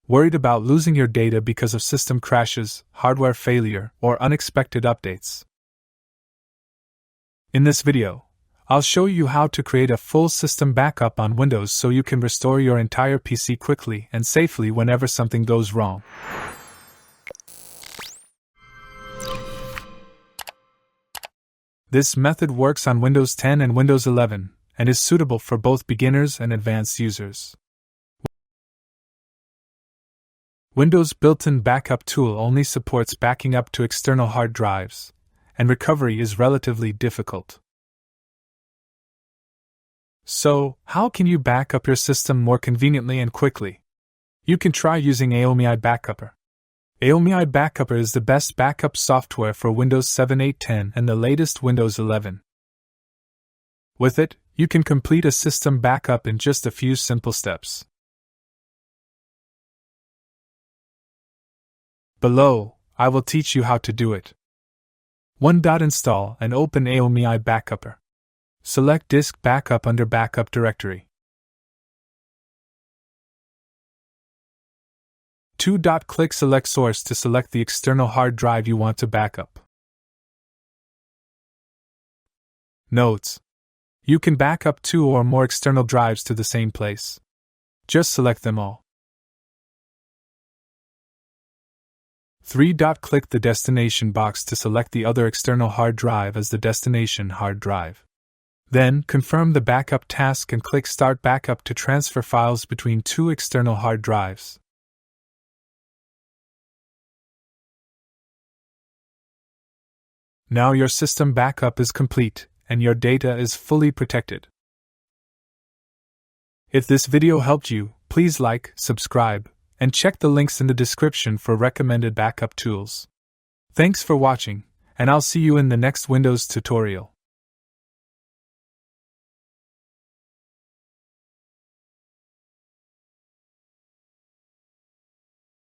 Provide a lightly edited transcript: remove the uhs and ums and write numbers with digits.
Worried about losing your data because of system crashes, hardware failure, or unexpected updates? In this video, I'll show you how to create a full system backup on Windows so you can restore your entire PC quickly and safely whenever something goes wrong. This method works on Windows 10 and Windows 11 and is suitable for both beginners and advanced users. Windows' built-in backup tool only supports backing up to external hard drives, and recovery is relatively difficult. So, how can you back up your system more conveniently and quickly? You can try using AOMI Backupper. AOMI Backupper is the best backup software for Windows 7, 8, 10, and the latest Windows 11. With it, you can complete a system backup in just a few simple steps. Below, I will teach you how to do it. 1. Install and open AOMI Backupper. Select Disk Backup under Backup Directory. 2. Click Select Source to select the external hard drive you want to backup. Notes: you can back up 2 or more external drives to the same place. Just select them all. 3. Click the destination box to select the other external hard drive as the destination hard drive. Then, confirm the backup task and click Start Backup to transfer files between 2 external hard drives. Now your system backup is complete, and your data is fully protected. If this video helped you, please like, subscribe, and check the links in the description for recommended backup tools. Thanks for watching, and I'll see you in the next Windows tutorial.